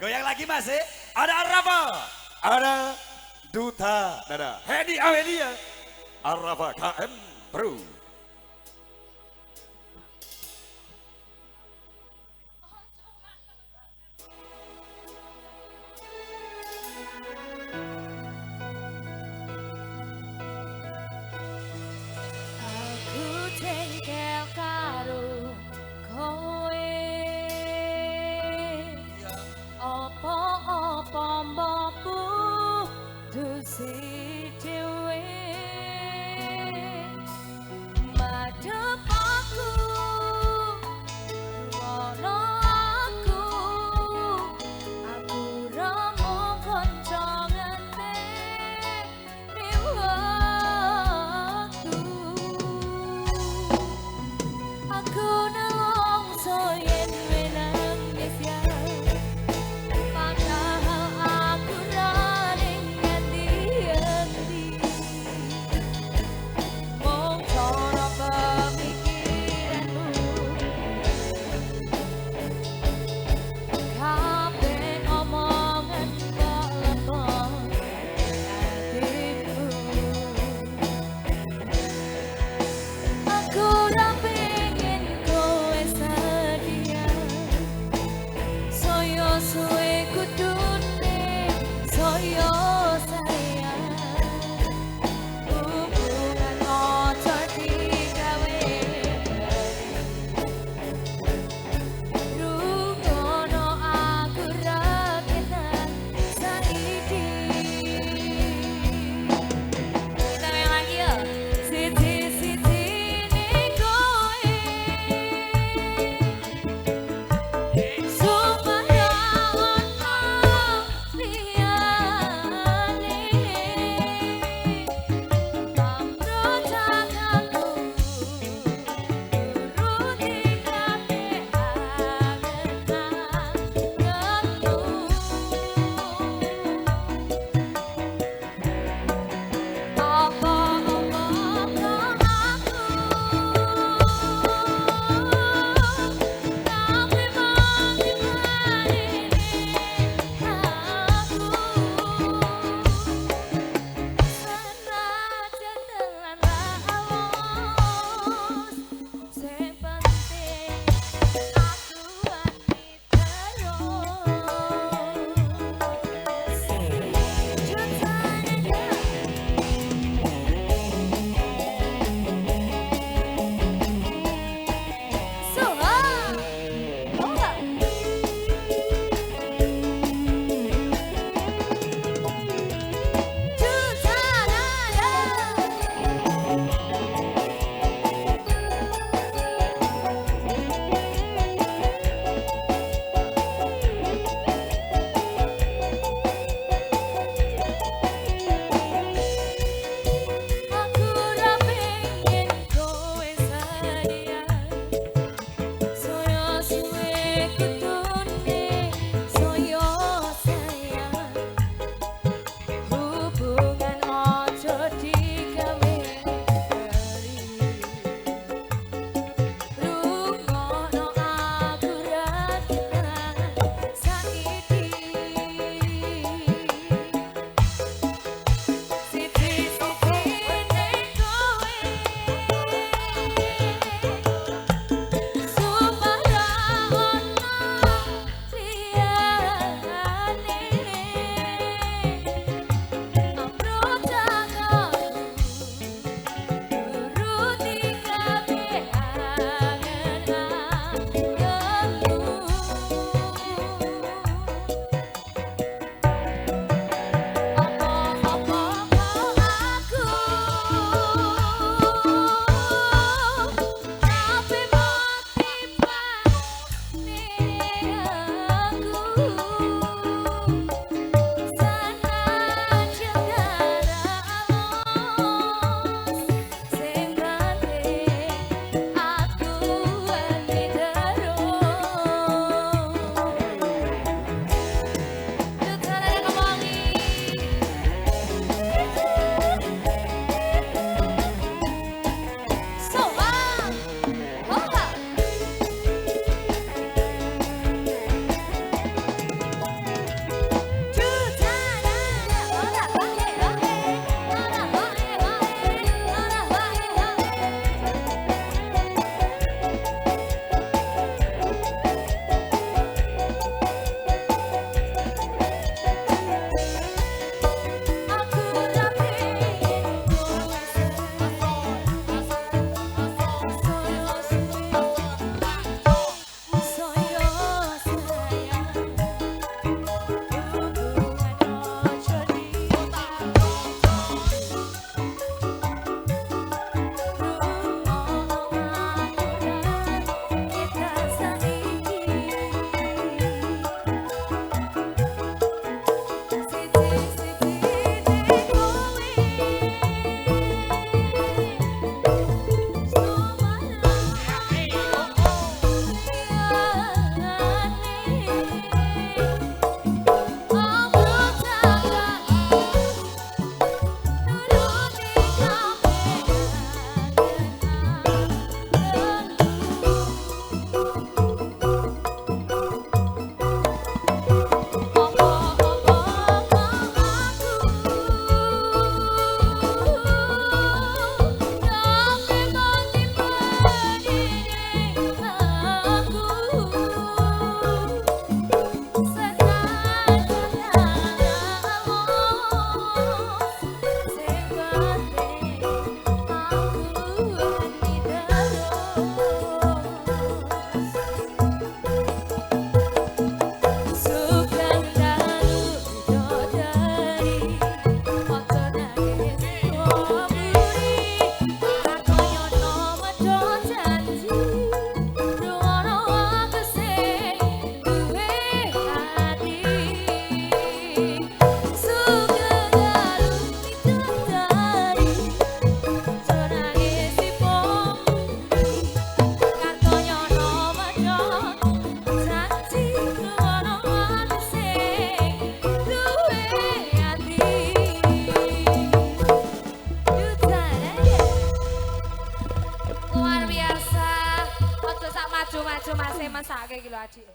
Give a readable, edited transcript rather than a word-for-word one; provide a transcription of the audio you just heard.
Goyang lagi masih. Ada Arafa. Ada Duta. Ada Hedi Amelia. Arafa KM Bro. Aku jengkel karo kowe. Apa-apa mbok putusi dhewe. Madhep aku, ruwono aku. Aku ramo kanca ngenteni waktu. Aku nelongso yen kowe nangis ya. Padahal aku ra ning ngendi-endi. Mung cara pemikiranmu. Kabeh omongan kok lepon hatimu. Aku ra pengen kowe sedia. Saya suwe kudune, saya sayang. Hubungan ojo digawe. Rungono aku ra kenal saiki. Kita main lagi ya. Siti-siti ning kowe. Supaya ono liyane. masake iki lho Adik.